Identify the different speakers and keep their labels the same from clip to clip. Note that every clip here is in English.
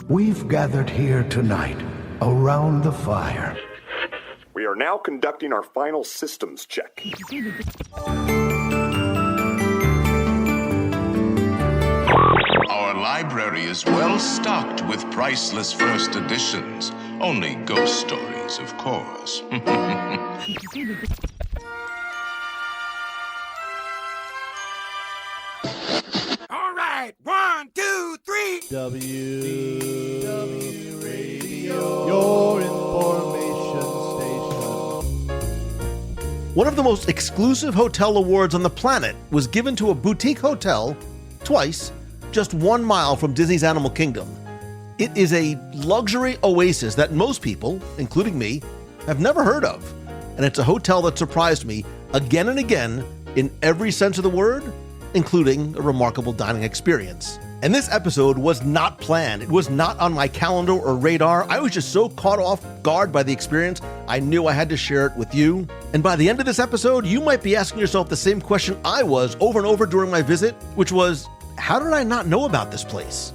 Speaker 1: We've gathered here tonight, around the fire.
Speaker 2: We are now conducting our final systems check.
Speaker 3: Our library is well stocked with priceless first editions. Only ghost stories, of course.
Speaker 4: All right, 1, 2, 3.
Speaker 5: WDW Radio, your information station.
Speaker 6: One of the most exclusive hotel awards on the planet was given to a boutique hotel twice, just 1 mile from Disney's Animal Kingdom. It is a luxury oasis that most people, including me, have never heard of. And it's a hotel that surprised me again and again in every sense of the word, including a remarkable dining experience. And this episode was not planned. It was not on my calendar or radar. I was just so caught off guard by the experience, I knew I had to share it with you. And by the end of this episode, you might be asking yourself the same question I was over and over during my visit, which was, how did I not know about this place?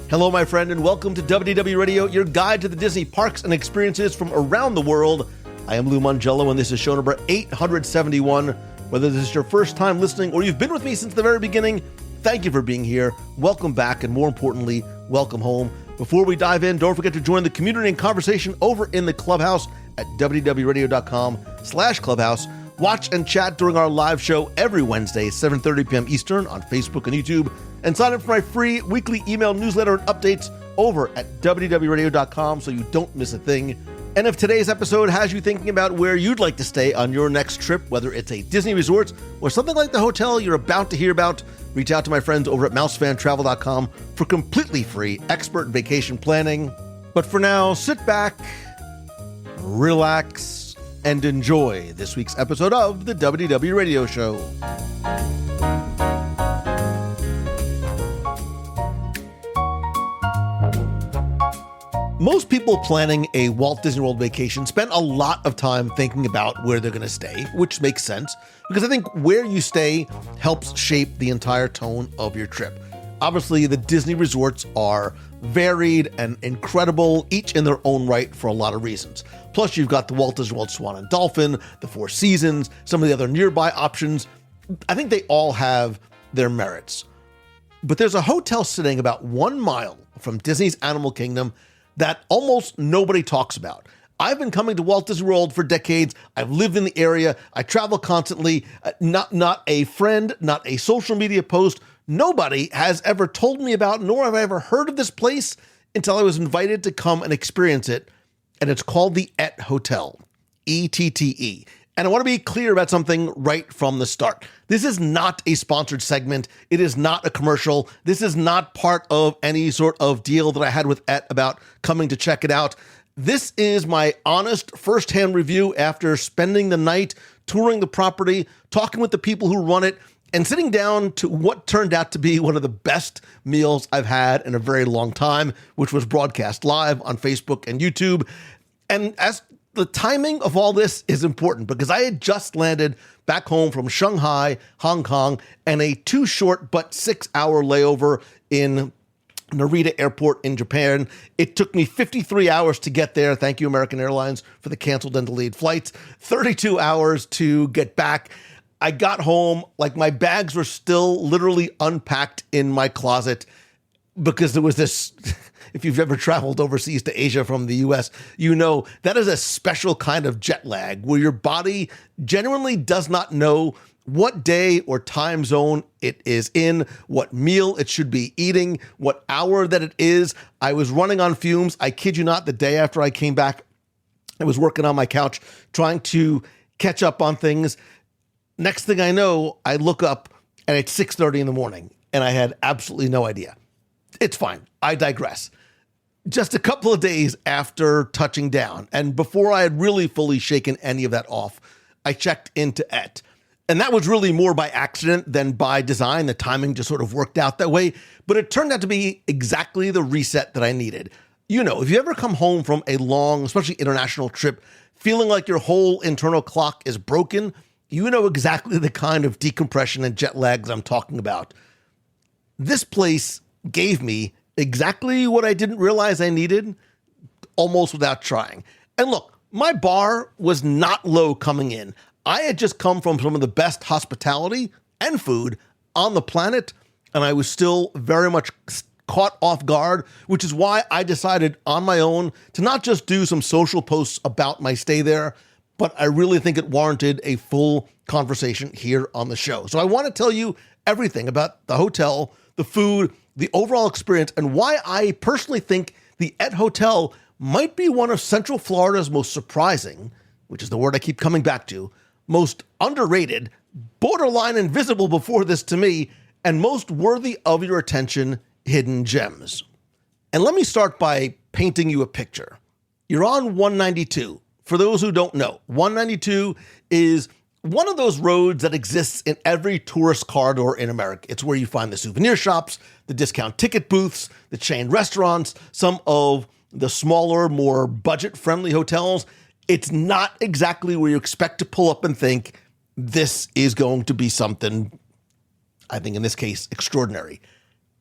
Speaker 6: Hello, my friend, and welcome to WDW Radio, your guide to the Disney parks and experiences from around the world. I am Lou Mongello, and this is show number 871. Whether this is your first time listening or you've been with me since the very beginning, thank you for being here. Welcome back, and more importantly, welcome home. Before we dive in, don't forget to join the community and conversation over in the Clubhouse at wdwradio.com/clubhouse. Watch and chat during our live show every Wednesday, 7:30 p.m. Eastern on Facebook and YouTube. And sign up for my free weekly email newsletter and updates over at wdwradio.com so you don't miss a thing. And if today's episode has you thinking about where you'd like to stay on your next trip, whether it's a Disney resort or something like the hotel you're about to hear about, reach out to my friends over at mousefantravel.com for completely free expert vacation planning. But for now, sit back, relax, and enjoy this week's episode of the WDW Radio Show. Most people planning a Walt Disney World vacation spend a lot of time thinking about where they're going to stay, which makes sense because I think where you stay helps shape the entire tone of your trip. Obviously, the Disney resorts are varied and incredible, each in their own right for a lot of reasons. Plus, you've got the Walt Disney World Swan and Dolphin, the Four Seasons, some of the other nearby options. I think they all have their merits. But there's a hotel sitting about 1 mile from Disney's Animal Kingdom that almost nobody talks about. I've been coming to Walt Disney World for decades. I've lived in the area. I travel constantly. Not a friend, not a social media post. Nobody has ever told me about, nor have I ever heard of this place until I was invited to come and experience it. And it's called the Ette Hotel, ETTE. And I want to be clear about something right from the start. This is not a sponsored segment. It is not a commercial. This is not part of any sort of deal that I had with Ette about coming to check it out. This is my honest firsthand review after spending the night touring the property, talking with the people who run it, and sitting down to what turned out to be one of the best meals I've had in a very long time, which was broadcast live on Facebook and YouTube. And as the timing of all this is important because I had just landed back home from Shanghai, Hong Kong, and a too short but 6-hour layover in Narita Airport in Japan. It took me 53 hours to get there. Thank you, American Airlines, for the canceled and delayed flights. 32 hours to get back. I got home, like my bags were still literally unpacked in my closet because there was this... If you've ever traveled overseas to Asia from the US, you know that is a special kind of jet lag where your body genuinely does not know what day or time zone it is in, what meal it should be eating, what hour that it is. I was running on fumes. I kid you not, the day after I came back, I was working on my couch trying to catch up on things. Next thing I know, I look up and it's 6:30 in the morning and I had absolutely no idea. It's fine. I digress. Just a couple of days after touching down, and before I had really fully shaken any of that off, I checked into Ette. And that was really more by accident than by design. The timing just sort of worked out that way, but it turned out to be exactly the reset that I needed. You know, if you ever come home from a long, especially international trip, feeling like your whole internal clock is broken, you know exactly the kind of decompression and jet lags I'm talking about. This place gave me exactly what I didn't realize I needed, almost without trying. And look, my bar was not low coming in. I had just come from some of the best hospitality and food on the planet, and I was still very much caught off guard, which is why I decided on my own to not just do some social posts about my stay there, but I really think it warranted a full conversation here on the show. So I want to tell you everything about the hotel, the food, the overall experience, and why I personally think the Ette Hotel might be one of Central Florida's most surprising, which is the word I keep coming back to, most underrated, borderline invisible before this to me, and most worthy of your attention hidden gems. And let me start by painting you a picture. You're on 192. For those who don't know, 192 is one of those roads that exists in every tourist corridor in America. It's where you find the souvenir shops, the discount ticket booths, the chain restaurants, some of the smaller, more budget-friendly hotels. It's not exactly where you expect to pull up and think, this is going to be something, I think in this case, extraordinary.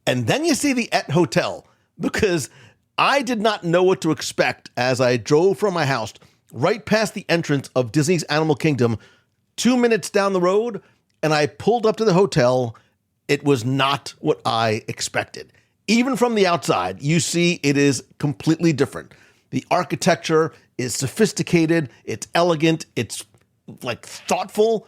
Speaker 6: And then you see the Ette Hotel, because I did not know what to expect as I drove from my house right past the entrance of Disney's Animal Kingdom, 2 minutes down the road, and I pulled up to the hotel. It was not what I expected. Even from the outside, you see it is completely different. The architecture is sophisticated, it's elegant, it's like thoughtful,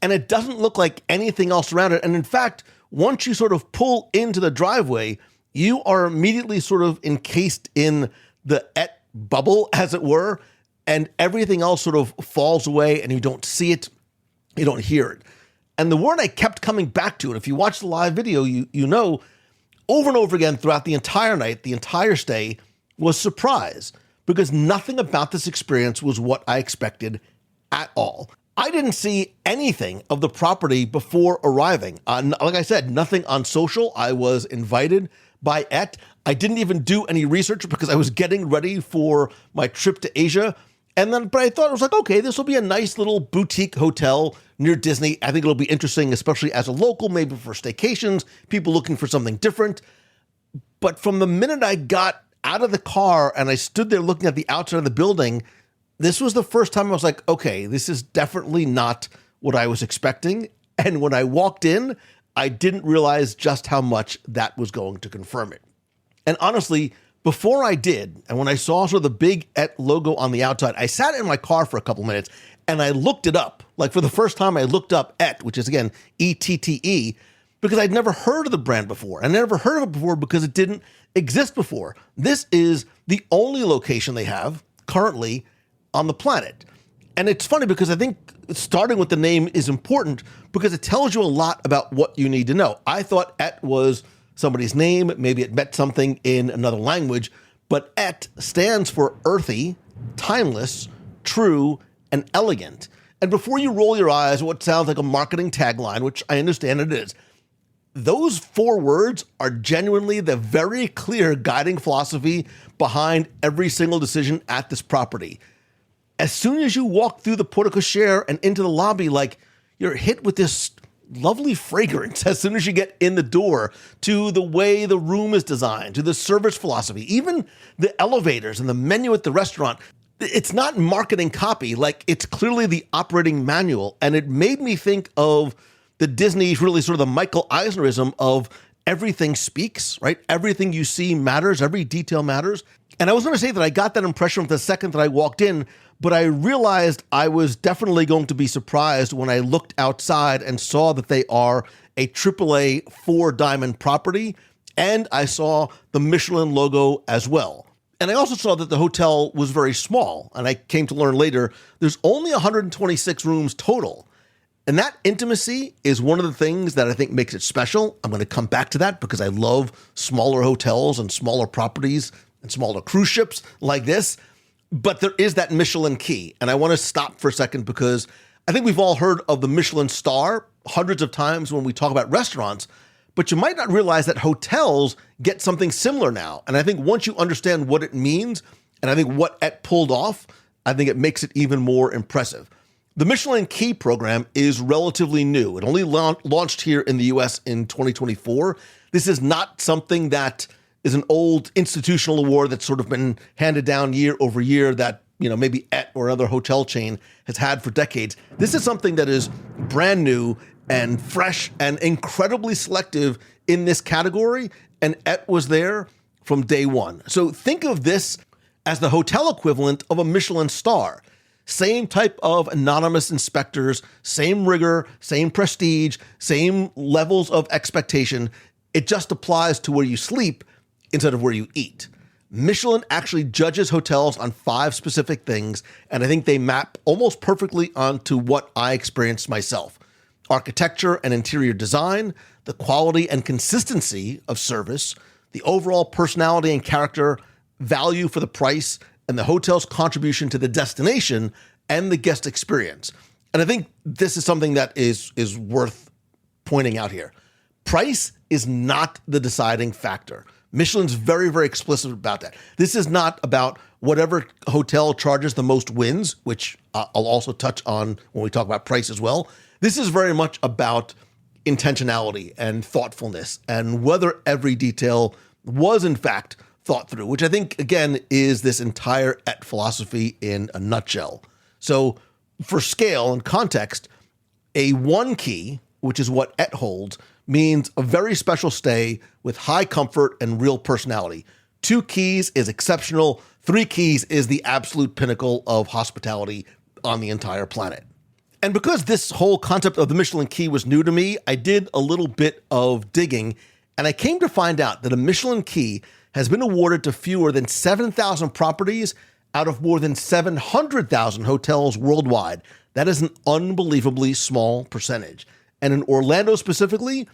Speaker 6: and it doesn't look like anything else around it. And in fact, once you sort of pull into the driveway, you are immediately sort of encased in the Ette bubble, as it were, and everything else sort of falls away and you don't see it, you don't hear it. And the word I kept coming back to, and if you watch the live video, you know, over and over again throughout the entire night, the entire stay, was surprise, because nothing about this experience was what I expected at all. I didn't see anything of the property before arriving. Like I said, nothing on social. I was invited by Ette. I didn't even do any research because I was getting ready for my trip to Asia. But I thought, it was like, okay, this will be a nice little boutique hotel near Disney. I think it'll be interesting, especially as a local, maybe for staycations, people looking for something different. But from the minute I got out of the car and I stood there looking at the outside of the building, this was the first time I was like, okay, this is definitely not what I was expecting. And when I walked in, I didn't realize just how much that was going to confirm it. And honestly, before I did, and when I saw sort of the big Ette logo on the outside, I sat in my car for a couple minutes and I looked it up. Like for the first time, I looked up Ette, which is again, E-T-T-E, because I'd never heard of the brand before. I never heard of it before because it didn't exist before. This is the only location they have currently on the planet. And it's funny because I think starting with the name is important because it tells you a lot about what you need to know. I thought Ette was somebody's name, maybe it meant something in another language, but Ette stands for earthy, timeless, true, and elegant. And before you roll your eyes at what sounds like a marketing tagline, which I understand it is, those 4 words are genuinely the very clear guiding philosophy behind every single decision at this property. As soon as you walk through the porte cochere and into the lobby, like you're hit with this lovely fragrance as soon as you get in the door, to the way the room is designed, to the service philosophy, even the elevators and the menu at the restaurant. It's not marketing copy, like it's clearly the operating manual. And it made me think of the Disney, really sort of the Michael Eisnerism of everything speaks, right? Everything you see matters, every detail matters. And I was going to say that I got that impression the second that I walked in, but I realized I was definitely going to be surprised when I looked outside and saw that they are a AAA 4-diamond property, and I saw the Michelin logo as well. And I also saw that the hotel was very small, and I came to learn later there's only 126 rooms total. And that intimacy is one of the things that I think makes it special. I'm going to come back to that because I love smaller hotels and smaller properties and smaller cruise ships like this. But there is that Michelin Key. And I want to stop for a second because I think we've all heard of the Michelin star hundreds of times when we talk about restaurants, but you might not realize that hotels get something similar now. And I think once you understand what it means, and I think what Ette pulled off, I think it makes it even more impressive. The Michelin Key program is relatively new. It only launched here in the US in 2024. This is not something that is an old institutional award that's sort of been handed down year over year that, maybe ette or another hotel chain has had for decades. This is something that is brand new and fresh and incredibly selective in this category, and ette was there from day one. So think of this as the hotel equivalent of a Michelin star. Same type of anonymous inspectors, same rigor, same prestige, same levels of expectation. It just applies to where you sleep instead of where you eat. Michelin actually judges hotels on 5 specific things, and I think they map almost perfectly onto what I experienced myself. Architecture and interior design, the quality and consistency of service, the overall personality and character, value for the price, and the hotel's contribution to the destination and the guest experience. And I think this is something that is worth pointing out here. Price is not the deciding factor. Michelin's very, very explicit about that. This is not about whatever hotel charges the most wins, which I'll also touch on when we talk about price as well. This is very much about intentionality and thoughtfulness and whether every detail was in fact thought through, which I think, again, is this entire ette philosophy in a nutshell. So for scale and context, a 1 key, which is what ette holds, means a very special stay with high comfort and real personality. 2 keys is exceptional. 3 keys is the absolute pinnacle of hospitality on the entire planet. And because this whole concept of the Michelin Key was new to me, I did a little bit of digging, and I came to find out that a Michelin Key has been awarded to fewer than 7,000 properties out of more than 700,000 hotels worldwide. That is an unbelievably small percentage. And in Orlando specifically,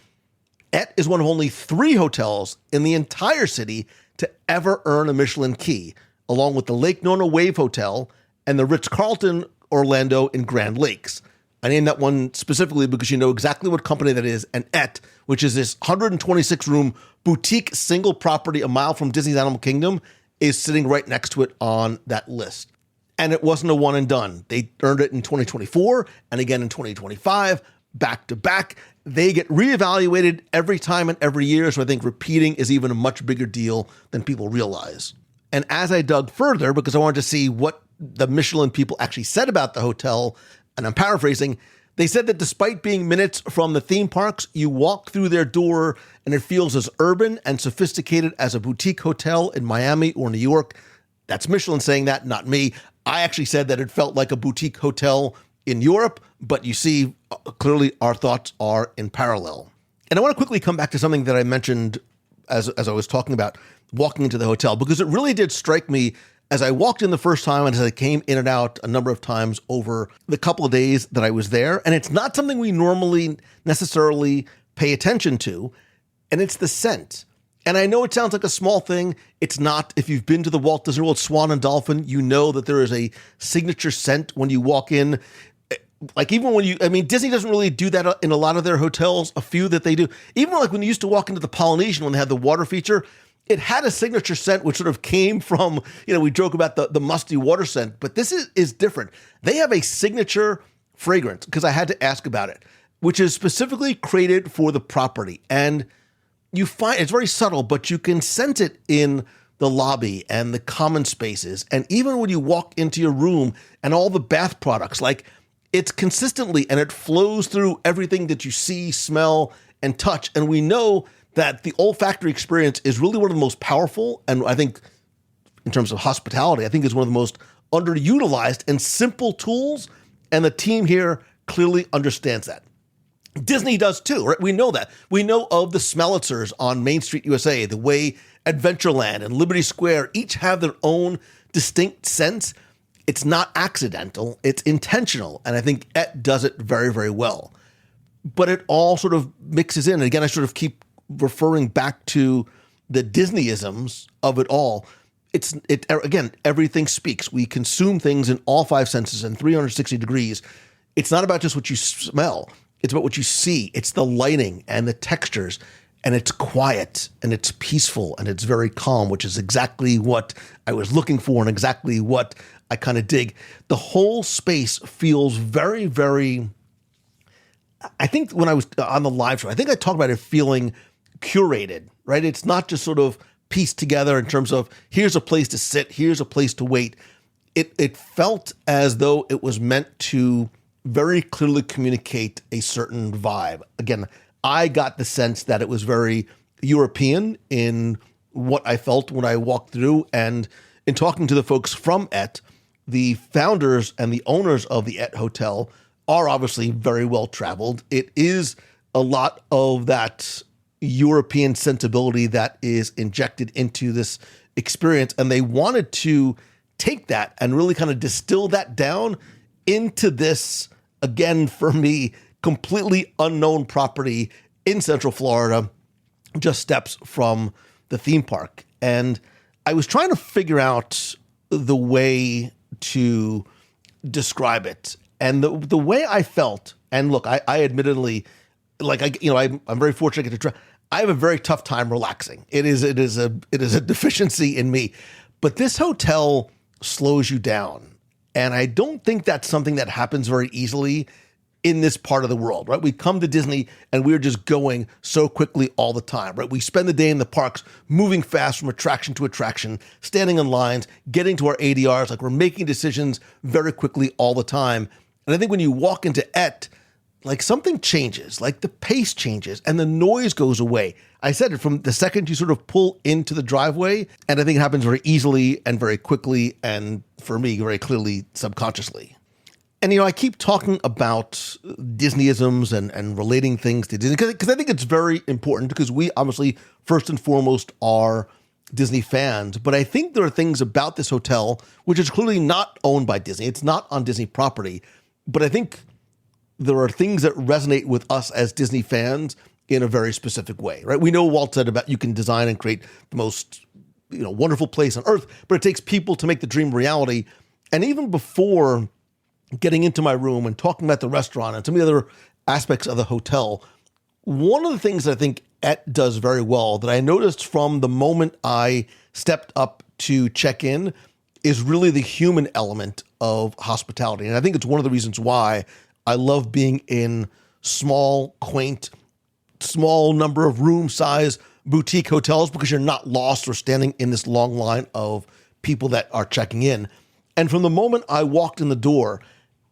Speaker 6: ette is one of only 3 hotels in the entire city to ever earn a Michelin Key, along with the Lake Nona Wave Hotel and the Ritz-Carlton Orlando in Grand Lakes. I named that one specifically because you know exactly what company that is, and ette, which is this 126-room boutique single property a mile from Disney's Animal Kingdom, is sitting right next to it on that list. And it wasn't a one and done. They earned it in 2024 and again in 2025, back to back. They get reevaluated every time and every year, so I think repeating is even a much bigger deal than people realize. And as I dug further, because I wanted to see what the Michelin people actually said about the hotel, and I'm paraphrasing, they said that despite being minutes from the theme parks, you walk through their door and it feels as urban and sophisticated as a boutique hotel in Miami or New York. That's Michelin saying that, not me. I actually said that it felt like a boutique hotel in Europe, but you see, clearly our thoughts are in parallel. And I want to quickly come back to something that I mentioned as I was talking about walking into the hotel, because it really did strike me as I walked in the first time and as I came in and out a number of times over the couple of days that I was there. And it's not something we normally necessarily pay attention to, and it's the scent. And I know it sounds like a small thing. It's not. If you've been to the Walt Disney World Swan and Dolphin, you know that there is a signature scent when you walk in. Like even when Disney doesn't really do that in a lot of their hotels, a few that they do. Even like when you used to walk into the Polynesian when they had the water feature, it had a signature scent which sort of came from, we joke about the musty water scent, but this is different. They have a signature fragrance, because I had to ask about it, which is specifically created for the property. And you find it's very subtle, but you can scent it in the lobby and the common spaces. And even when you walk into your room and all the bath products, like it's consistently, and it flows through everything that you see, smell, and touch. And we know that the olfactory experience is really one of the most powerful, and I think in terms of hospitality, I think is one of the most underutilized and simple tools, and the team here clearly understands that. Disney does too, right? We know that. We know of the Smellitzers on Main Street USA, the way Adventureland and Liberty Square each have their own distinct sense. It's not accidental, it's intentional, and I think ette does it very, very well. But it all sort of mixes in. And again, I sort of keep referring back to the Disneyisms of it all. Again, everything speaks. We consume things in all 5 senses in 360 degrees. It's not about just what you smell. It's about what you see. It's the lighting and the textures, and it's quiet and it's peaceful and it's very calm, which is exactly what I was looking for and exactly what I kind of dig. The whole space feels very, very, I think when I was on the live show, I think I talked about it feeling curated, right? It's not just sort of pieced together in terms of here's a place to sit, here's a place to wait. It felt as though it was meant to very clearly communicate a certain vibe. Again, I got the sense that it was very European in what I felt when I walked through. And in talking to the folks from ette, the founders and the owners of the ette Hotel are obviously very well traveled. It is a lot of that European sensibility that is injected into this experience. And they wanted to take that and really kind of distill that down into this, again, for me, completely unknown property in Central Florida, just steps from the theme park. And I was trying to figure out the way to describe it. And the way I felt, and look, I admittedly, I'm very fortunate to get to try. I have a very tough time relaxing. It is a deficiency in me. But this hotel slows you down. And I don't think that's something that happens very easily in this part of the world, right? We come to Disney and we're just going so quickly all the time, right? We spend the day in the parks, moving fast from attraction to attraction, standing in lines, getting to our ADRs, like we're making decisions very quickly all the time. And I think when you walk into ette, like something changes, like the pace changes and the noise goes away. I said it from the second you sort of pull into the driveway, and I think it happens very easily and very quickly, and for me, very clearly subconsciously. And, I keep talking about Disneyisms and relating things to Disney because I think it's very important because we obviously, first and foremost, are Disney fans. But I think there are things about this hotel, which is clearly not owned by Disney. It's not on Disney property. But I think there are things that resonate with us as Disney fans in a very specific way, right? We know Walt said about you can design and create the most, wonderful place on earth, but it takes people to make the dream reality. And even before getting into my room and talking about the restaurant and some of the other aspects of the hotel, one of the things that I think ette does very well that I noticed from the moment I stepped up to check in is really the human element of hospitality. And I think it's one of the reasons why I love being in small, quaint, small number of room size boutique hotels because you're not lost or standing in this long line of people that are checking in. And from the moment I walked in the door,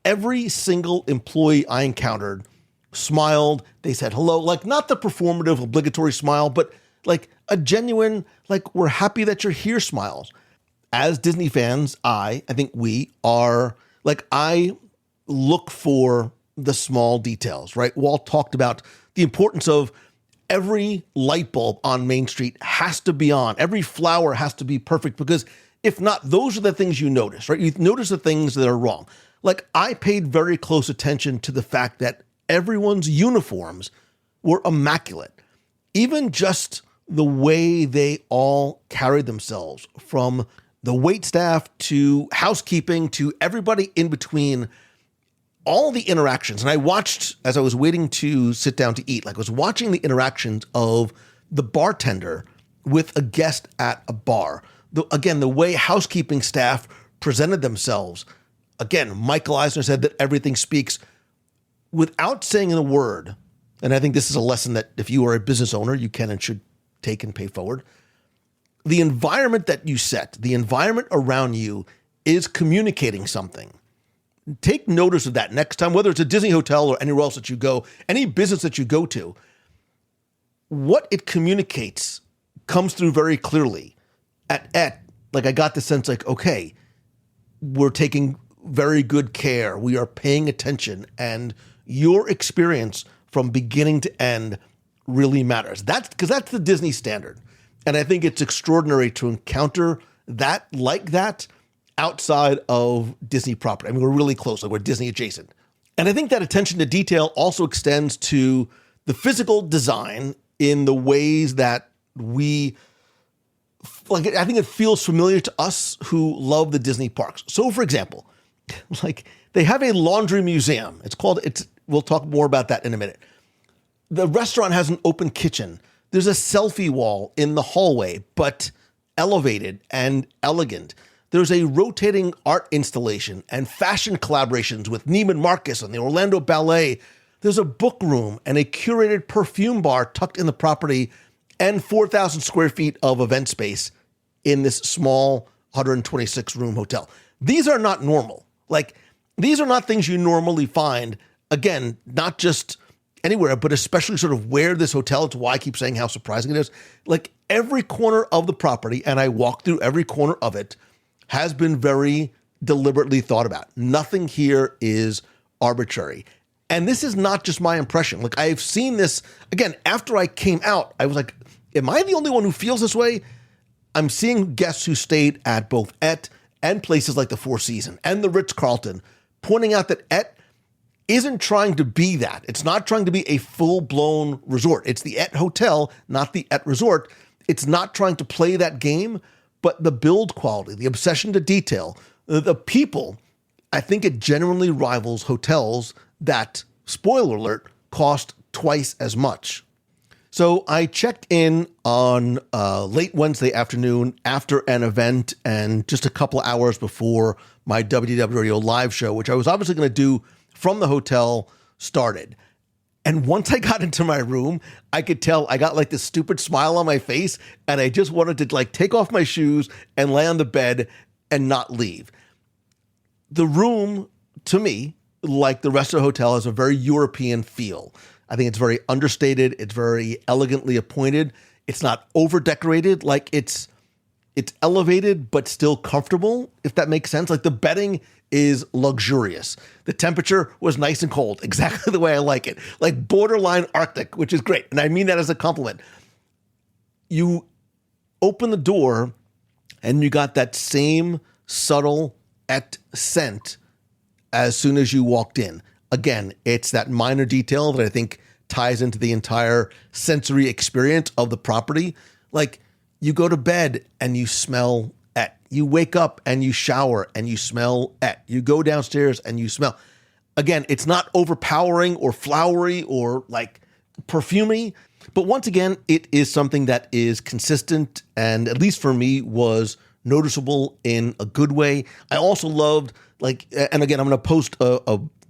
Speaker 6: every single employee I encountered smiled. They said hello, like not the performative obligatory smile, but like a genuine, like we're happy that you're here smiles. As Disney fans, I think we are, like I look for the small details, right? Walt talked about the importance of every light bulb on Main Street has to be on. Every flower has to be perfect because if not, those are the things you notice, right? You notice the things that are wrong. Like I paid very close attention to the fact that everyone's uniforms were immaculate. Even just the way they all carried themselves, from the wait staff to housekeeping to everybody in between, all the interactions. And I watched as I was waiting to sit down to eat, like I was watching the interactions of the bartender with a guest at a bar. Again, the way housekeeping staff presented themselves. Again, Michael Eisner said that everything speaks without saying a word. And I think this is a lesson that if you are a business owner, you can and should take and pay forward. The environment that you set, the environment around you is communicating something. Take notice of that next time, whether it's a Disney hotel or anywhere else that you go, any business that you go to. What it communicates comes through very clearly. At ette, like I got the sense like, okay, we're taking very good care. We are paying attention, and your experience from beginning to end really matters. That's because that's the Disney standard. And I think it's extraordinary to encounter that like that outside of Disney property. I mean, we're really close, like we're Disney adjacent. And I think that attention to detail also extends to the physical design in the ways that we, like, I think it feels familiar to us who love the Disney parks. So for example, like they have a laundry museum. We'll talk more about that in a minute. The restaurant has an open kitchen. There's a selfie wall in the hallway, but elevated and elegant. There's a rotating art installation and fashion collaborations with Neiman Marcus and the Orlando Ballet. There's a book room and a curated perfume bar tucked in the property. and 4,000 square feet of event space in this small 126 room hotel. These are not normal. Like, these are not things you normally find, again, not just anywhere, but especially sort of where this hotel, it's why I keep saying how surprising it is. Like, every corner of the property, and I walked through every corner of it, has been very deliberately thought about. Nothing here is arbitrary. And this is not just my impression. Like, I've seen this, again, after I came out, I was like, am I the only one who feels this way? I'm seeing guests who stayed at both ette and places like the Four Seasons and the Ritz-Carlton pointing out that ette isn't trying to be that. It's not trying to be a full-blown resort. It's the ette hotel, not the ette resort. It's not trying to play that game, but the build quality, the obsession to detail, the people, I think it genuinely rivals hotels that, spoiler alert, cost twice as much. So I checked in on late Wednesday afternoon after an event and just a couple of hours before my WDW Radio live show, which I was obviously going to do from the hotel, started. And once I got into my room, I could tell I got like this stupid smile on my face, and I just wanted to like take off my shoes and lay on the bed and not leave. The room, to me, like the rest of the hotel, has a very European feel. I think it's very understated. It's very elegantly appointed. It's not over-decorated. Like, it's elevated, but still comfortable, if that makes sense. Like, the bedding is luxurious. The temperature was nice and cold, exactly the way I like it. Like, borderline Arctic, which is great. And I mean that as a compliment. You open the door, and you got that same subtle ette scent as soon as you walked in. Again, it's that minor detail that I think ties into the entire sensory experience of the property. Like, you go to bed and you smell ette. You wake up and you shower and you smell ette. You go downstairs and you smell. Again, it's not overpowering or flowery or like perfumey, but once again, it is something that is consistent and, at least for me, was noticeable in a good way. I also loved, like, and again, I'm going to post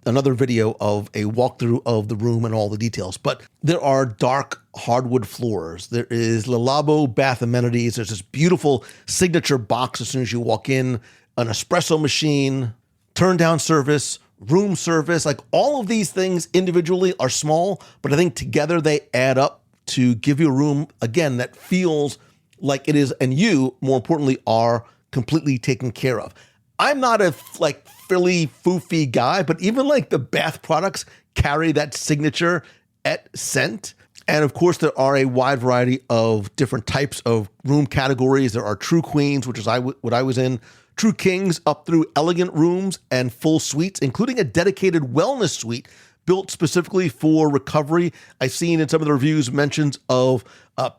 Speaker 6: another video of a walkthrough of the room and all the details, but there are dark hardwood floors. There is Le Labo bath amenities. There's this beautiful signature box as soon as you walk in, an espresso machine, turn down service, room service. Like, all of these things individually are small, but I think together they add up to give you a room, again, that feels like it is, and you, more importantly, are completely taken care of. I'm not a like frilly, foofy guy, but even like the bath products carry that signature ette scent. And of course, there are a wide variety of different types of room categories. There are true queens, which is what I was in, true kings, up through elegant rooms and full suites, including a dedicated wellness suite built specifically for recovery. I've seen in some of the reviews mentions of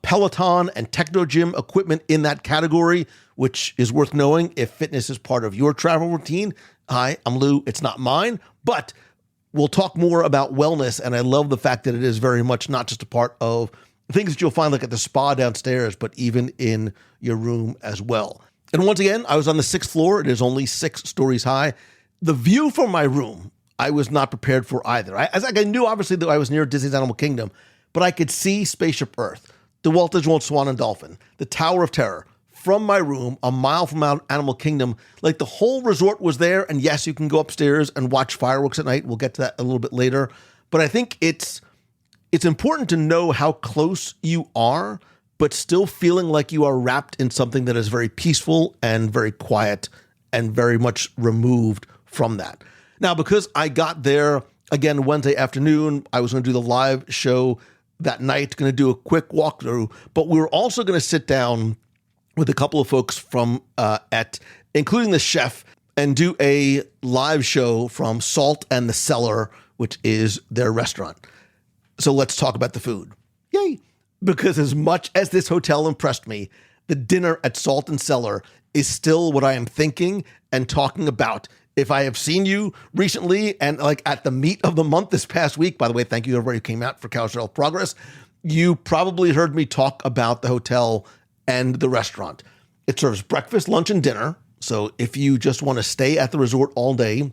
Speaker 6: Peloton and techno gym equipment in that category, which is worth knowing if fitness is part of your travel routine. Hi, I'm Lou. It's not mine, but we'll talk more about wellness. And I love the fact that it is very much not just a part of things that you'll find like at the spa downstairs, but even in your room as well. And once again, I was on the 6th floor. It is only 6 stories high. The view from my room, I was not prepared for either. I knew obviously that I was near Disney's Animal Kingdom, but I could see Spaceship Earth, the Walt Disney World Swan and Dolphin, the Tower of Terror from my room, a mile from Animal Kingdom. Like, the whole resort was there. And yes, you can go upstairs and watch fireworks at night. We'll get to that a little bit later. But I think it's important to know how close you are, but still feeling like you are wrapped in something that is very peaceful and very quiet and very much removed from that. Now, because I got there, again, Wednesday afternoon, I was going to do the live show that night, going to do a quick walkthrough, but we were also going to sit down with a couple of folks from ette, including the chef, and do a live show from Salt The Cellar, which is their restaurant. So let's talk about the food. Yay! Because as much as this hotel impressed me, the dinner at Salt The Cellar is still what I am thinking and talking about. If I have seen you recently and like at the meet of the month this past week, by the way, thank you to everybody who came out for Carousel Progress, you probably heard me talk about the hotel and the restaurant. It serves breakfast, lunch, and dinner. So if you just want to stay at the resort all day,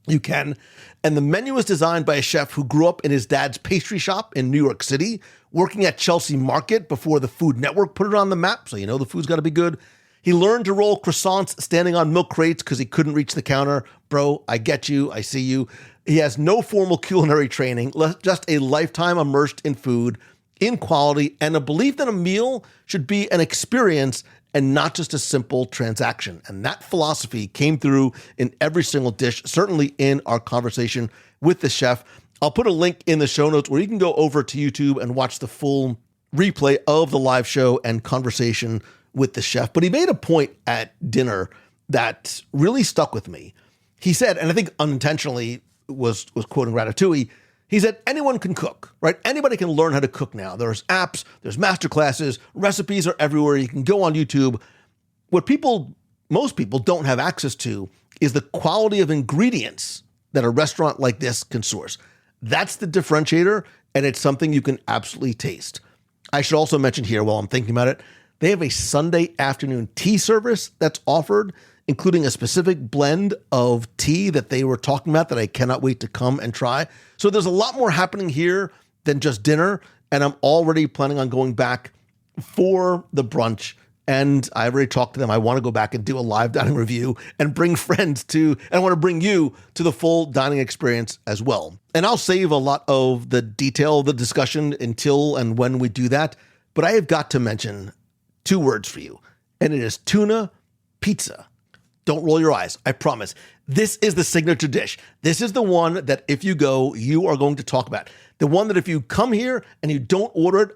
Speaker 6: You can. And the menu is designed by a chef who grew up in his dad's pastry shop in New York City, working at Chelsea Market before the Food Network put it on the map, so you know the food's got to be good. He learned to roll croissants standing on milk crates because he couldn't reach the counter. Bro, I get you. I see you. He has no formal culinary training, just a lifetime immersed in food, in quality, and a belief that a meal should be an experience and not just a simple transaction. And that philosophy came through in every single dish, certainly in our conversation with the chef. I'll put a link in the show notes where you can go over to YouTube and watch the full replay of the live show and conversation with the chef. But he made a point at dinner that really stuck with me. He said, and I think unintentionally was quoting Ratatouille, he said, anyone can cook, right? Anybody can learn how to cook now. There's apps, there's masterclasses, recipes are everywhere. You can go on YouTube. What most people don't have access to is the quality of ingredients that a restaurant like this can source. That's the differentiator, and it's something you can absolutely taste. I should also mention here, while I'm thinking about it, they have a Sunday afternoon tea service that's offered, including a specific blend of tea that they were talking about that I cannot wait to come and try. So there's a lot more happening here than just dinner, and I'm already planning on going back for the brunch. And I already talked to them. I want to go back and do a live dining review and bring friends to, and I want to bring you to the full dining experience as well. And I'll save a lot of the detail of the discussion until and when we do that. But I have got to mention 2 words for you, and it is tuna pizza. Don't roll your eyes. I promise. This is the signature dish. This is the one that if you go, you are going to talk about. The one that if you come here and you don't order it,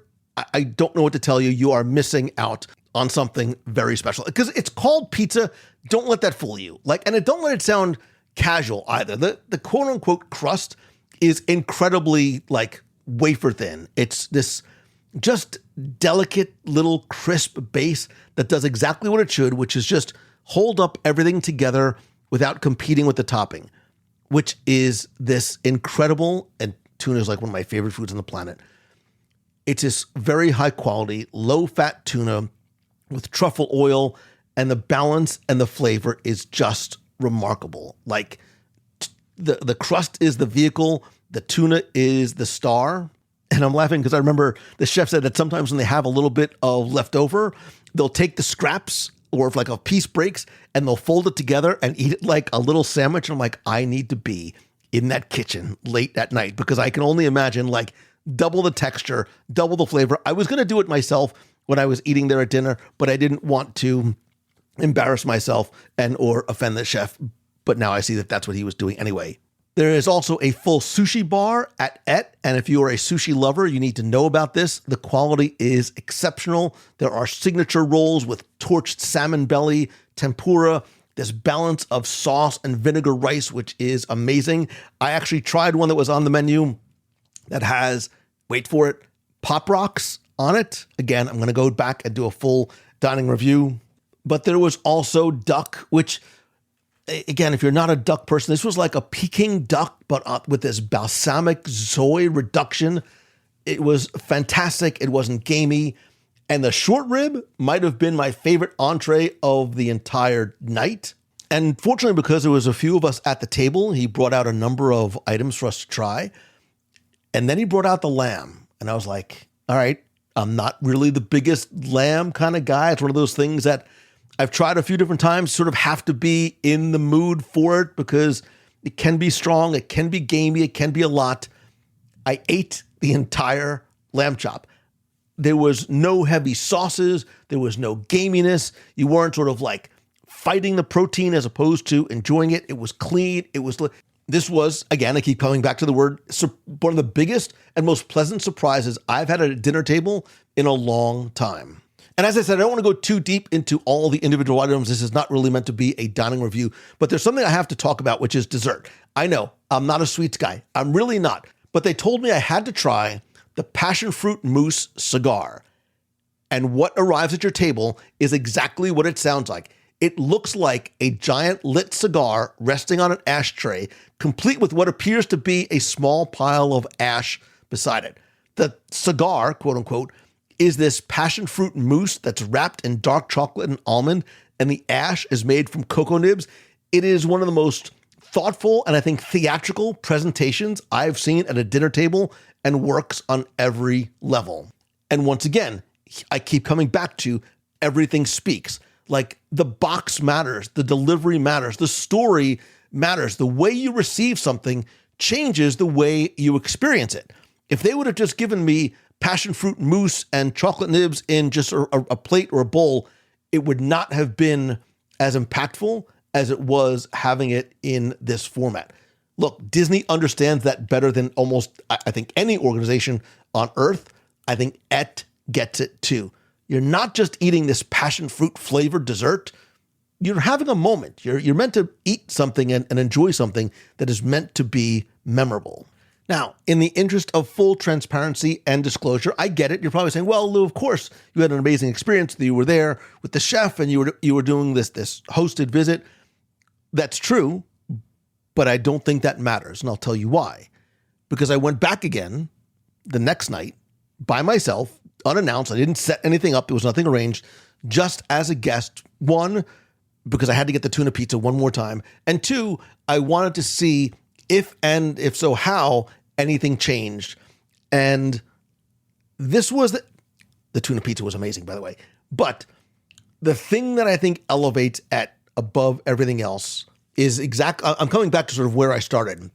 Speaker 6: I don't know what to tell you. You are missing out on something very special because it's called pizza. Don't let that fool you. And don't let it sound casual either. The quote unquote crust is incredibly wafer thin. It's this just delicate little crisp base that does exactly what it should, which is just hold up everything together without competing with the topping, which is this incredible, and tuna is one of my favorite foods on the planet. It's this very high quality, low fat tuna with truffle oil, and the balance and the flavor is just remarkable. The crust is the vehicle, the tuna is the star. And I'm laughing because I remember the chef said that sometimes when they have a little bit of leftover, they'll take the scraps or if a piece breaks and they'll fold it together and eat it like a little sandwich. And I'm like, I need to be in that kitchen late at night because I can only imagine double the texture, double the flavor. I was going to do it myself when I was eating there at dinner, but I didn't want to embarrass myself or offend the chef. But now I see that that's what he was doing anyway. There is also a full sushi bar at Ette, and if you are a sushi lover, you need to know about this. The quality is exceptional. There are signature rolls with torched salmon belly, tempura, this balance of sauce and vinegar rice, which is amazing. I actually tried one that was on the menu that has, wait for it, Pop Rocks on it. Again, I'm going to go back and do a full dining review. But there was also duck, which, again, if you're not a duck person, this was like a Peking duck, but with this balsamic soy reduction. It was fantastic. It wasn't gamey. And the short rib might have been my favorite entree of the entire night. And fortunately, because there was a few of us at the table, he brought out a number of items for us to try. And then he brought out the lamb. And I was like, all right, I'm not really the biggest lamb kind of guy. It's one of those things that I've tried a few different times, sort of have to be in the mood for it because it can be strong, it can be gamey, it can be a lot. I ate the entire lamb chop. There was no heavy sauces. There was no gaminess. You weren't sort of fighting the protein as opposed to enjoying it. It was clean. This was, again, I keep coming back to the word, one of the biggest and most pleasant surprises I've had at a dinner table in a long time. And as I said, I don't want to go too deep into all the individual items. This is not really meant to be a dining review, but there's something I have to talk about, which is dessert. I know I'm not a sweets guy. I'm really not. But they told me I had to try the passion fruit mousse cigar. And what arrives at your table is exactly what it sounds like. It looks like a giant lit cigar resting on an ashtray, complete with what appears to be a small pile of ash beside it. The cigar, quote unquote, is this passion fruit mousse that's wrapped in dark chocolate and almond, and the ash is made from cocoa nibs. It is one of the most thoughtful and I think theatrical presentations I've seen at a dinner table and works on every level. And once again, I keep coming back to everything speaks. Like the box matters, the delivery matters, the story matters. The way you receive something changes the way you experience it. If they would have just given me passion fruit mousse and chocolate nibs in just a plate or a bowl, it would not have been as impactful as it was having it in this format. Look, Disney understands that better than almost, I think, any organization on earth. I think ette gets it too. You're not just eating this passion fruit flavored dessert. You're having a moment. You're meant to eat something and enjoy something that is meant to be memorable. Now, in the interest of full transparency and disclosure, I get it. You're probably saying, well, Lou, of course, you had an amazing experience. You were there with the chef and you were doing this hosted visit. That's true, but I don't think that matters, and I'll tell you why. Because I went back again the next night by myself, unannounced. I didn't set anything up. There was nothing arranged, just as a guest. One, because I had to get the tuna pizza one more time. And two, I wanted to see if so, how anything changed. And this was the tuna pizza was amazing, by the way. But the thing that I think elevates ette above everything else is I'm coming back to sort of where I started.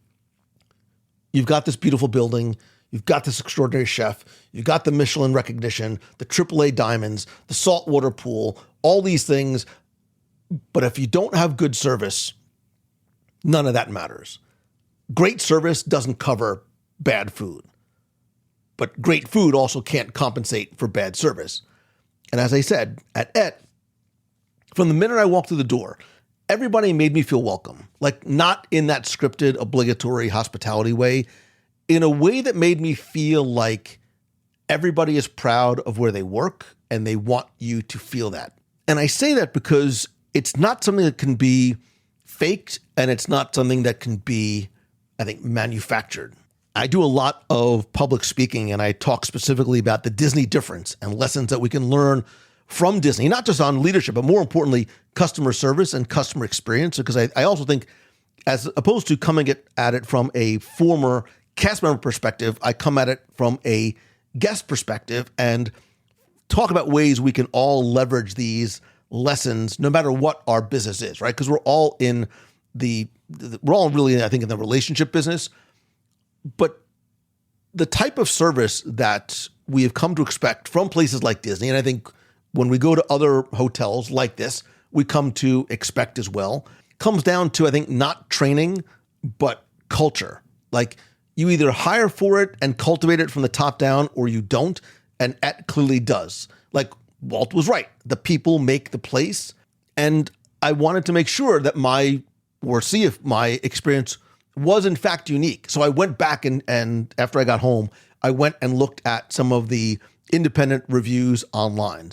Speaker 6: You've got this beautiful building. You've got this extraordinary chef. You've got the Michelin recognition, the AAA diamonds, the saltwater pool, all these things. But if you don't have good service, none of that matters. Great service doesn't cover bad food. But great food also can't compensate for bad service. And as I said, at ette, from the minute I walked through the door, everybody made me feel welcome. Like not in that scripted, obligatory hospitality way, in a way that made me feel like everybody is proud of where they work and they want you to feel that. And I say that because it's not something that can be faked and it's not something that can be, I think, manufactured. I do a lot of public speaking and I talk specifically about the Disney difference and lessons that we can learn from Disney, not just on leadership, but more importantly, customer service and customer experience. Because I also think, as opposed to coming at it from a former cast member perspective, I come at it from a guest perspective and talk about ways we can all leverage these lessons no matter what our business is, right? Because we're all really, I think, in the relationship business. But the type of service that we have come to expect from places like Disney, and I think when we go to other hotels like this, we come to expect as well, comes down to, I think, not training, but culture. Like you either hire for it and cultivate it from the top down or you don't. And ette clearly does. Like Walt was right. The people make the place. And I wanted to make sure that see if my experience was in fact unique. So I went back and after I got home, I went and looked at some of the independent reviews online.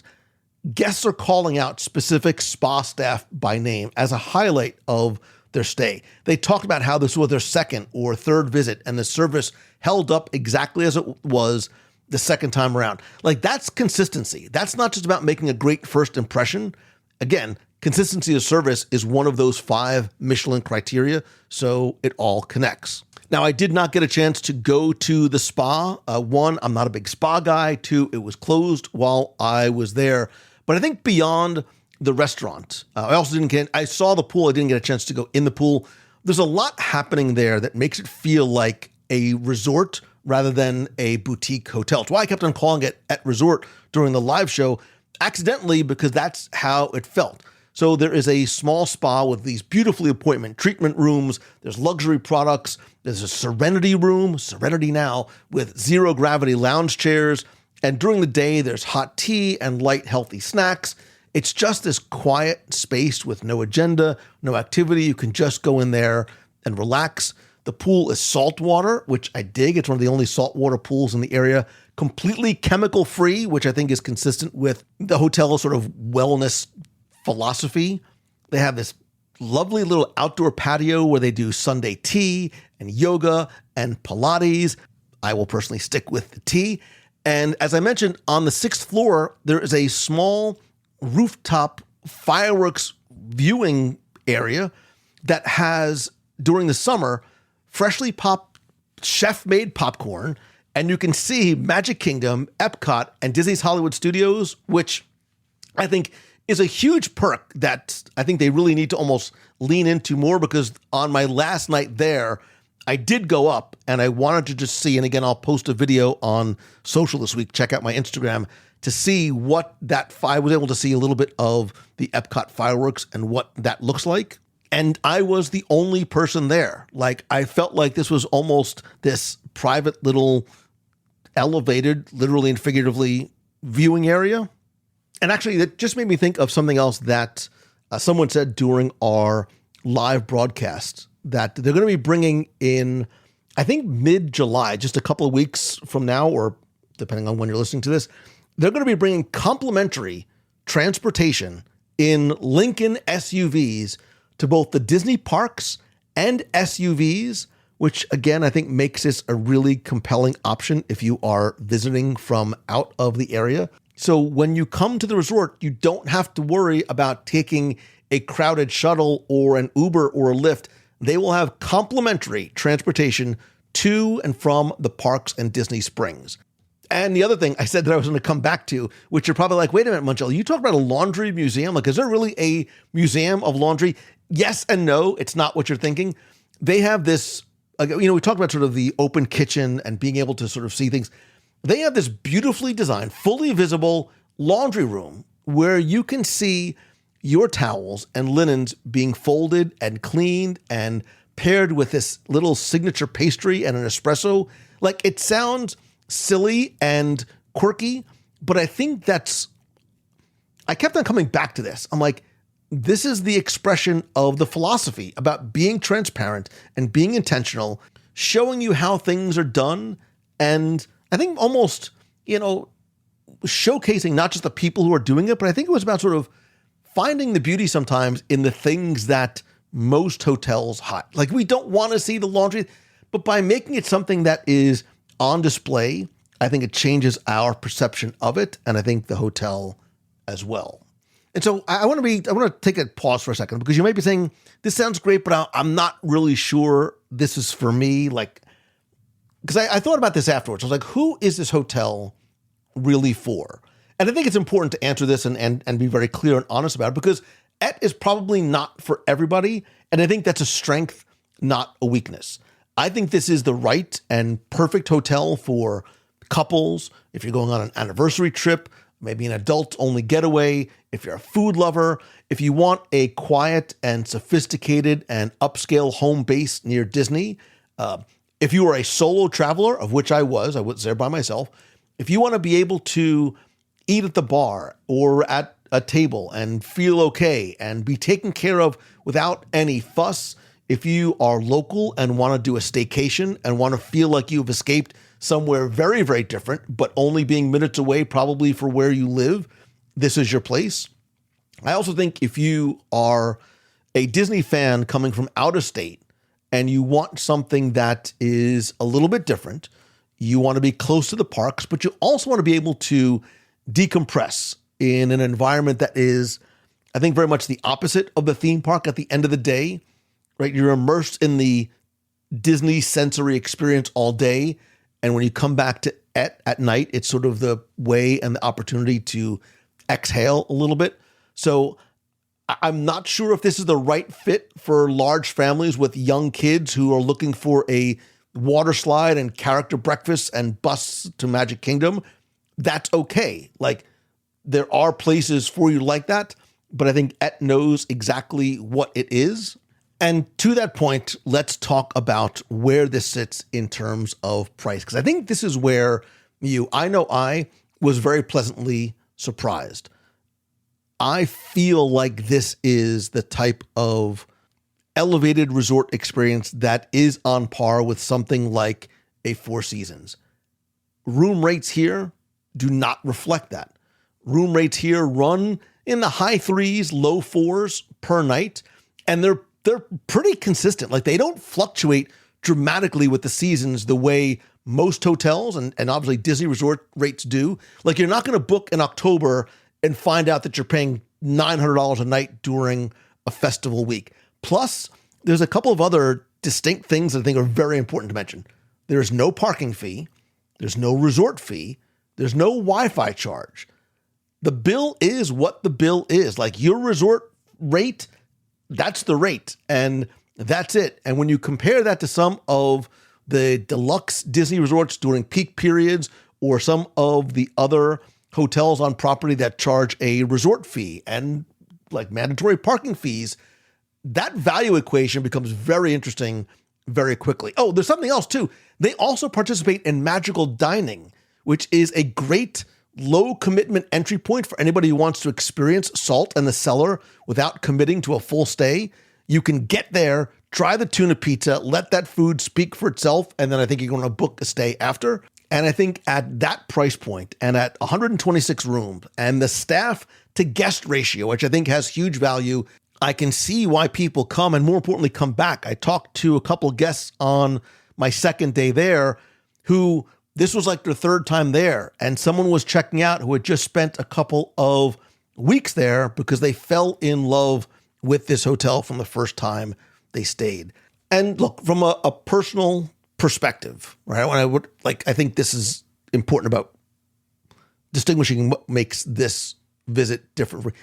Speaker 6: Guests are calling out specific spa staff by name as a highlight of their stay. They talked about how this was their second or third visit and the service held up exactly as it was the second time around. Like that's consistency. That's not just about making a great first impression. Again, consistency of service is one of those 5 Michelin criteria, so it all connects. Now, I did not get a chance to go to the spa. One, I'm not a big spa guy. 2, it was closed while I was there. But I think beyond the restaurant, I saw the pool. I didn't get a chance to go in the pool. There's a lot happening there that makes it feel like a resort rather than a boutique hotel. It's why I kept on calling it ette resort during the live show, accidentally, because that's how it felt. So there is a small spa with these beautifully appointment treatment rooms. There's luxury products. There's a Serenity room, Serenity Now, with zero gravity lounge chairs. And during the day, there's hot tea and light, healthy snacks. It's just this quiet space with no agenda, no activity. You can just go in there and relax. The pool is salt water, which I dig. It's one of the only saltwater pools in the area. Completely chemical free, which I think is consistent with the hotel's sort of wellness philosophy. They have this lovely little outdoor patio where they do Sunday tea and yoga and Pilates. I will personally stick with the tea. And as I mentioned, on the 6th floor, there is a small rooftop fireworks viewing area that has during the summer, freshly popped chef-made popcorn, and you can see Magic Kingdom, Epcot, and Disney's Hollywood Studios, which I think is a huge perk that I think they really need to almost lean into more, because on my last night there, I did go up and I wanted to just see, and again, I'll post a video on social this week, check out my Instagram, to see what I was able to see a little bit of the Epcot fireworks and what that looks like. And I was the only person there. Like, I felt like this was almost this private little elevated, literally and figuratively, viewing area. And actually, that just made me think of something else that someone said during our live broadcast, that they're going to be bringing in, I think, mid-July, just a couple of weeks from now, or depending on when you're listening to this, they're going to be bringing complimentary transportation in Lincoln SUVs to both the Disney parks and SUVs, which again, I think makes this a really compelling option if you are visiting from out of the area. So when you come to the resort, you don't have to worry about taking a crowded shuttle or an Uber or a Lyft. They will have complimentary transportation to and from the parks and Disney Springs. And the other thing I said that I was going to come back to, which you're probably like, wait a minute, Mongello, you talk about a laundry museum? Like, is there really a museum of laundry? Yes and no, it's not what you're thinking. They have this, we talked about sort of the open kitchen and being able to sort of see things. They have this beautifully designed, fully visible laundry room where you can see your towels and linens being folded and cleaned and paired with this little signature pastry and an espresso. Like, it sounds silly and quirky, but I think I kept on coming back to this. I'm like, this is the expression of the philosophy about being transparent and being intentional, showing you how things are done, and I think almost, showcasing not just the people who are doing it, but I think it was about sort of finding the beauty sometimes in the things that most hotels hide. Like, we don't want to see the laundry, but by making it something that is on display, I think it changes our perception of it, and I think the hotel as well. And so I want to take a pause for a second, because you might be saying, this sounds great, but I'm not really sure this is for me. Like, because I thought about this afterwards. I was like, who is this hotel really for? And I think it's important to answer this and be very clear and honest about it, because ette is probably not for everybody. And I think that's a strength, not a weakness. I think this is the right and perfect hotel for couples, if you're going on an anniversary trip, maybe an adult-only getaway, if you're a food lover, if you want a quiet and sophisticated and upscale home base near Disney, if you are a solo traveler, of which I was there by myself, if you want to be able to eat at the bar or at a table and feel okay and be taken care of without any fuss, if you are local and want to do a staycation and want to feel like you've escaped somewhere very, very different, but only being minutes away probably for where you live, this is your place. I also think if you are a Disney fan coming from out of state and you want something that is a little bit different, you want to be close to the parks, but you also want to be able to decompress in an environment that is, I think, very much the opposite of the theme park at the end of the day, right? You're immersed in the Disney sensory experience all day. And when you come back to ette at night, it's sort of the way and the opportunity to exhale a little bit. So I'm not sure if this is the right fit for large families with young kids who are looking for a water slide and character breakfast and bus to Magic Kingdom. That's okay. Like, there are places for you like that, but I think ette knows exactly what it is. And to that point, let's talk about where this sits in terms of price, because I think this is where I was very pleasantly surprised. I feel like this is the type of elevated resort experience that is on par with something like a Four Seasons. Room rates here do not reflect that. Room rates here run in the high 3s, low 4s per night, and they're pretty consistent. Like, they don't fluctuate dramatically with the seasons the way most hotels and obviously Disney resort rates do. Like, you're not going to book in October and find out that you're paying $900 a night during a festival week. Plus, there's a couple of other distinct things that I think are very important to mention. There's no parking fee. There's no resort fee. There's no Wi-Fi charge. The bill is what the bill is. Like your resort rate, that's the rate. And that's it. And when you compare that to some of the deluxe Disney resorts during peak periods or some of the other hotels on property that charge a resort fee and like mandatory parking fees, that value equation becomes very interesting very quickly. Oh, there's something else too. They also participate in magical dining, which is a great low commitment entry point for anybody who wants to experience Salt and the Cellar without committing to a full stay. You can get there, try the tuna pizza, let that food speak for itself, and then I think you're going to book a stay after. And I think at that price point and at 126 rooms and the staff to guest ratio, which I think has huge value, I can see why people come and more importantly come back. I talked to a couple of guests on my second day there who this was like their third time there, and someone was checking out who had just spent a couple of weeks there because they fell in love with this hotel from the first time they stayed. And look, from a personal perspective, right? I think this is important about distinguishing what makes this visit different.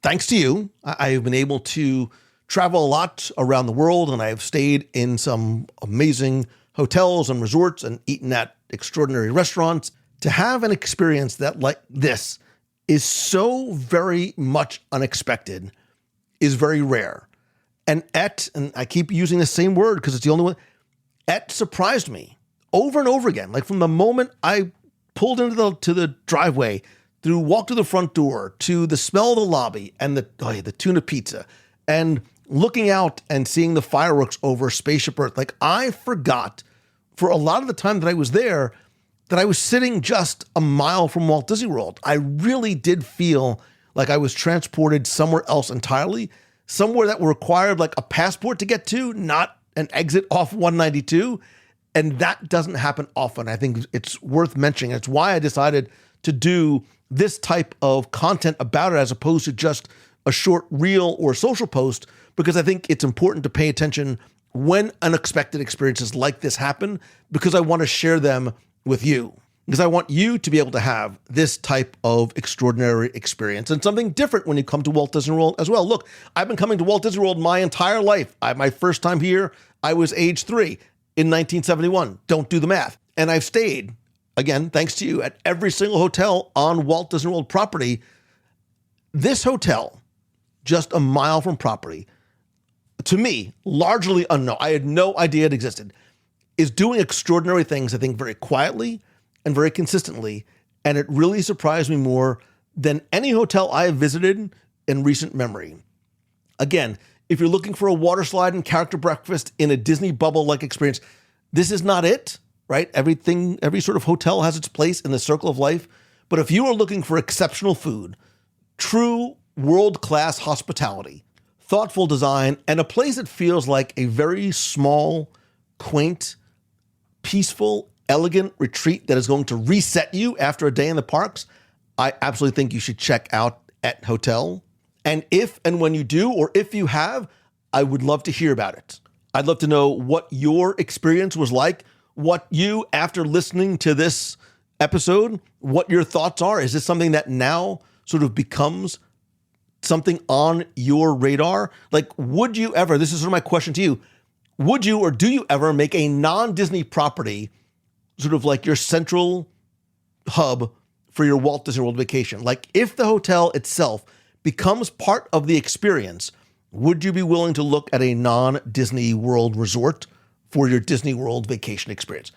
Speaker 6: Thanks to you, I've been able to travel a lot around the world, and I've stayed in some amazing hotels and resorts and eaten at extraordinary restaurants. To have an experience that like this is so very much unexpected is very rare. And ette, and I keep using the same word because it's the only one, ette surprised me over and over again. Like from the moment I pulled into the driveway, walked through the front door, to the smell of the lobby and the tuna pizza, and looking out and seeing the fireworks over Spaceship Earth. Like I forgot for a lot of the time that I was there that I was sitting just a mile from Walt Disney World. I really did feel like I was transported somewhere else entirely, somewhere that required like a passport to get to, not an exit off 192. And that doesn't happen often. I think it's worth mentioning. It's why I decided to do this type of content about it as opposed to just a short reel or social post, because I think it's important to pay attention when unexpected experiences like this happen, because I want to share them with you, because I want you to be able to have this type of extraordinary experience and something different when you come to Walt Disney World as well. Look, I've been coming to Walt Disney World my entire life. My first time here, I was age 3 in 1971. Don't do the math. And I've stayed, again, thanks to you, at every single hotel on Walt Disney World property. This hotel, just a mile from property, to me, largely unknown, I had no idea it existed, is doing extraordinary things, I think, very quietly and very consistently. And it really surprised me more than any hotel I have visited in recent memory. Again, if you're looking for a water slide and character breakfast in a Disney bubble-like experience, this is not it, right? Every sort of hotel has its place in the circle of life. But if you are looking for exceptional food, true world-class hospitality, thoughtful design, and a place that feels like a very small, quaint, peaceful, elegant retreat that is going to reset you after a day in the parks, I absolutely think you should check out ette Hotel. And if and when you do, or if you have, I would love to hear about it. I'd love to know what your experience was like, what you, after listening to this episode, what your thoughts are. Is this something that now sort of becomes something on your radar? Like, would you ever, this is sort of my question to you, would you or do you ever make a non-Disney property sort of like your central hub for your Walt Disney World vacation? Like, if the hotel itself becomes part of the experience, would you be willing to look at a non-Disney World resort for your Disney World vacation experience?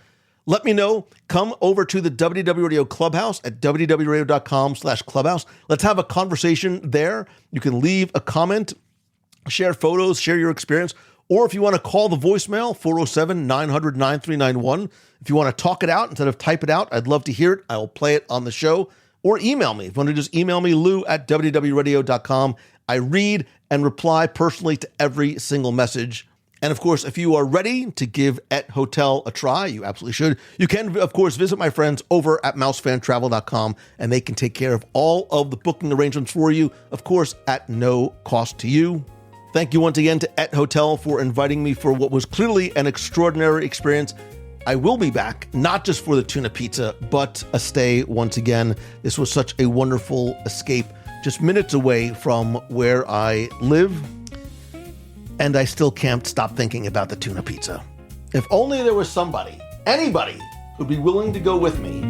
Speaker 6: Let me know. Come over to the WDW Radio Clubhouse at wdwradio.com/clubhouse. Let's have a conversation there. You can leave a comment, share photos, share your experience, or if you want to call the voicemail, 407-900-9391. If you want to talk it out instead of type it out, I'd love to hear it. I will play it on the show. Or email me. If you want to just email me, lou@wdwradio.com. I read and reply personally to every single message. And of course, if you are ready to give ette Hotel a try, you absolutely should. You can, of course, visit my friends over at mousefantravel.com, and they can take care of all of the booking arrangements for you, of course, at no cost to you. Thank you once again to ette Hotel for inviting me for what was clearly an extraordinary experience. I will be back, not just for the tuna pizza, but a stay once again. This was such a wonderful escape, just minutes away from where I live, and I still can't stop thinking about the tuna pizza. If only there was somebody, anybody, who'd be willing to go with me.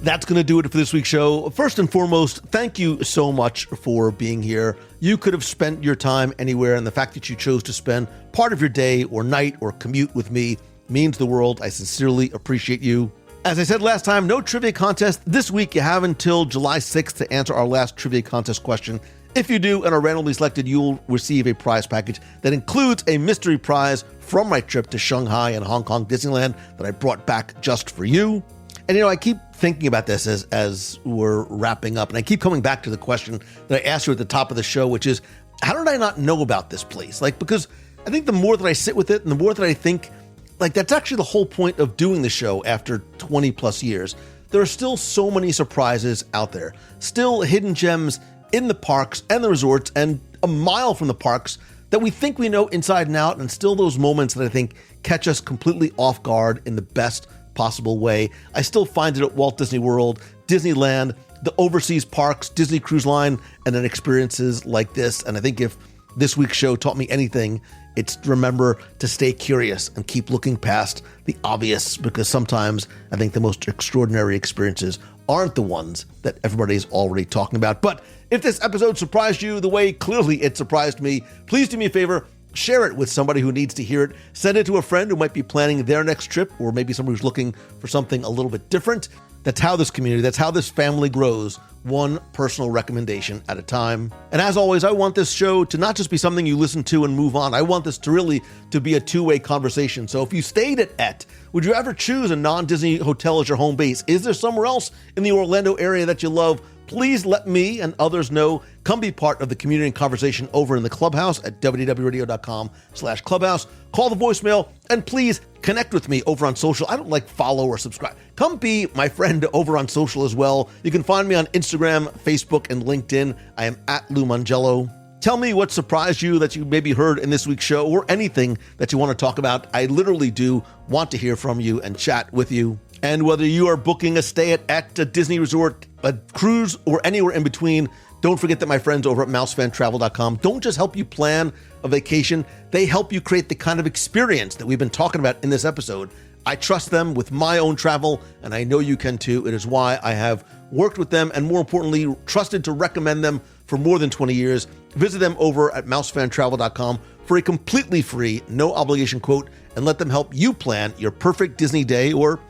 Speaker 6: That's going to do it for this week's show. First and foremost, thank you so much for being here. You could have spent your time anywhere, and the fact that you chose to spend part of your day or night or commute with me means the world. I sincerely appreciate you. As I said last time, no trivia contest. This week, you have until July 6th to answer our last trivia contest question. If you do and are randomly selected, you'll receive a prize package that includes a mystery prize from my trip to Shanghai and Hong Kong Disneyland that I brought back just for you. And, I keep thinking about this as we're wrapping up, and I keep coming back to the question that I asked you at the top of the show, which is, how did I not know about this place? Because I think the more that I sit with it and the more that I think, that's actually the whole point of doing the show after 20 plus years. There are still so many surprises out there, still hidden gems in the parks and the resorts and a mile from the parks that we think we know inside and out, and still those moments that I think catch us completely off guard in the best possible way. I still find it at Walt Disney World, Disneyland, the overseas parks, Disney Cruise Line, and then experiences like this. And I think if this week's show taught me anything, it's to remember to stay curious and keep looking past the obvious, because sometimes I think the most extraordinary experiences aren't the ones that everybody's already talking about. But if this episode surprised you the way clearly it surprised me, please do me a favor. Share it with somebody who needs to hear it. Send it to a friend who might be planning their next trip, or maybe somebody who's looking for something a little bit different. That's how this community, that's how this family grows, one personal recommendation at a time. And as always, I want this show to not just be something you listen to and move on. I want this to really to be a two-way conversation. So if you stayed at ette, would you ever choose a non-Disney hotel as your home base? Is there somewhere else in the Orlando area that you love? Please let me and others know. Come be part of the community and conversation over in the Clubhouse at WDWRadio.com/Clubhouse. Call the voicemail, and please connect with me over on social. I don't follow or subscribe. Come be my friend over on social as well. You can find me on Instagram, Facebook, and LinkedIn. I am at Lou Mongello. Tell me what surprised you that you maybe heard in this week's show, or anything that you want to talk about. I literally do want to hear from you and chat with you. And whether you are booking a stay at a Disney resort, a cruise, or anywhere in between, don't forget that my friends over at mousefantravel.com don't just help you plan a vacation, they help you create the kind of experience that we've been talking about in this episode. I trust them with my own travel, and I know you can too. It is why I have worked with them, and more importantly, trusted to recommend them for more than 20 years. Visit them over at mousefantravel.com for a completely free, no obligation quote, and let them help you plan your perfect Disney day, or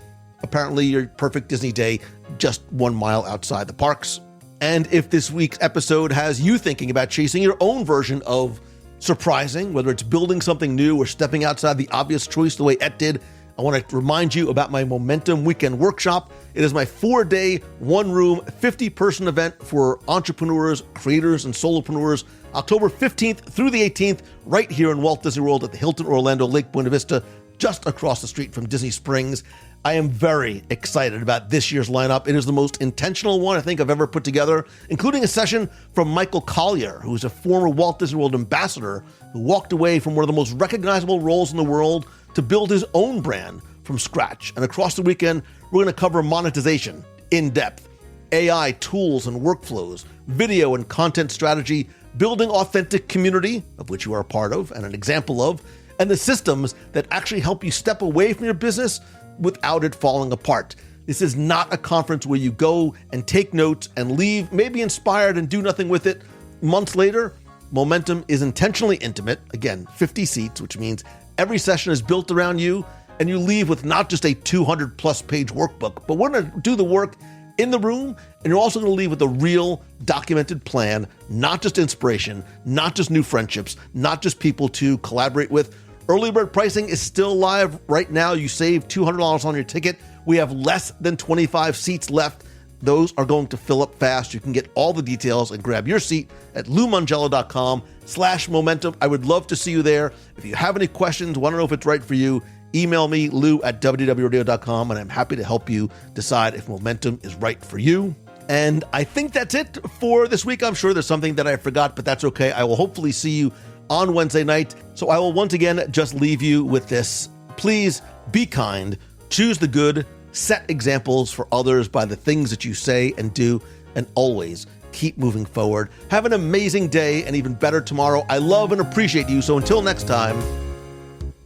Speaker 6: apparently your perfect Disney day just 1 mile outside the parks. And if this week's episode has you thinking about chasing your own version of surprising, whether it's building something new or stepping outside the obvious choice the way ette did, I want to remind you about my Momentum Weekend Workshop. It is my 4-day, 1-room, 50-person event for entrepreneurs, creators, and solopreneurs, October 15th through the 18th, right here in Walt Disney World at the Hilton Orlando Lake Buena Vista, just across the street from Disney Springs. I am very excited about this year's lineup. It is the most intentional one I think I've ever put together, including a session from Michael Collier, who is a former Walt Disney World ambassador who walked away from one of the most recognizable roles in the world to build his own brand from scratch. And across the weekend, we're going to cover monetization in depth, AI tools and workflows, video and content strategy, building authentic community, of which you are a part of and an example of, and the systems that actually help you step away from your business without it falling apart. This is not a conference where you go and take notes and leave, maybe inspired and do nothing with it. Months later, Momentum is intentionally intimate. Again, 50 seats, which means every session is built around you, and you leave with not just a 200-plus page workbook, but we're going to do the work in the room, and you're also going to leave with a real documented plan, not just inspiration, not just new friendships, not just people to collaborate with. Early bird pricing is still live right now. You save $200 on your ticket. We have less than 25 seats left. Those are going to fill up fast. You can get all the details and grab your seat at LouMongello.com/momentum. I would love to see you there. If you have any questions, want to know if it's right for you, email me, lou@wdwradio.com, and I'm happy to help you decide if momentum is right for you. And I think that's it for this week. I'm sure there's something that I forgot, but that's okay. I will hopefully see you on Wednesday night. So I will once again just leave you with this. Please be kind, choose the good, set examples for others by the things that you say and do, and always keep moving forward. Have an amazing day and even better tomorrow. I love and appreciate you. So until next time,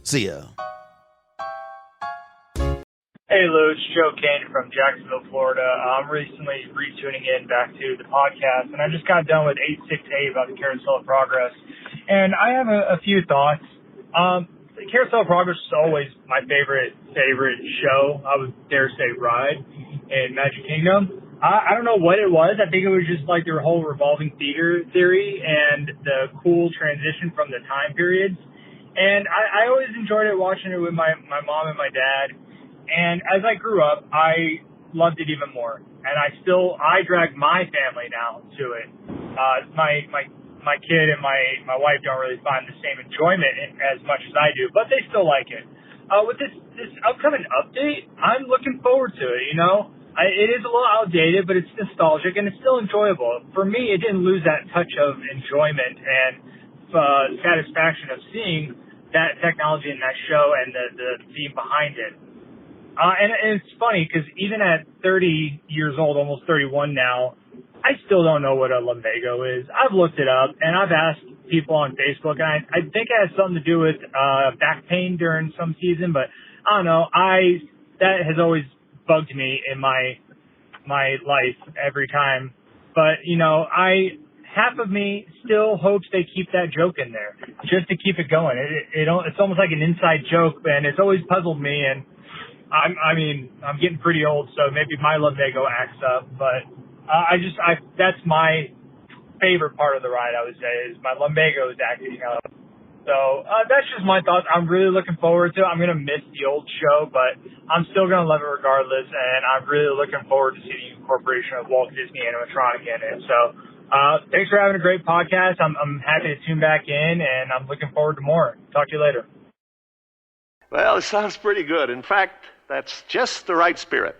Speaker 6: see ya.
Speaker 7: Hey Lou, it's Joe Kane from Jacksonville, Florida. I'm recently retuning in back to the podcast, and I just got done with 868 about the Carousel of Progress, and I have a few thoughts. The Carousel of Progress is always my favorite show. I would dare say ride in Magic Kingdom. I don't know what it was. I think it was just like their whole revolving theater theory and the cool transition from the time periods. And I always enjoyed it, watching it with my mom and my dad. And as I grew up, I loved it even more. And I drag my family now to it. My kid and my wife don't really find the same enjoyment as much as I do, but they still like it. With this upcoming update, I'm looking forward to it, you know. It is a little outdated, but it's nostalgic and it's still enjoyable. For me, it didn't lose that touch of enjoyment and satisfaction of seeing that technology in that show and the theme behind it. And it's funny because even at 30 years old, almost 31 now, I still don't know what a lumbago is. I've looked it up and I've asked people on Facebook, and I think it has something to do with back pain during some season, but I don't know. That has always bugged me in my life every time. But, you know, half of me still hopes they keep that joke in there just to keep it going. It's almost like an inside joke, and it's always puzzled me. And I'm getting pretty old, so maybe my lumbago acts up. But that's my favorite part of the ride, I would say, is my lumbago is acting up. So that's just my thoughts. I'm really looking forward to it. I'm going to miss the old show, but I'm still going to love it regardless, and I'm really looking forward to seeing the incorporation of Walt Disney animatronic in it. So thanks for having a great podcast. I'm happy to tune back in, and I'm looking forward to more. Talk to you later.
Speaker 8: Well, it sounds pretty good. In fact, that's just the right spirit.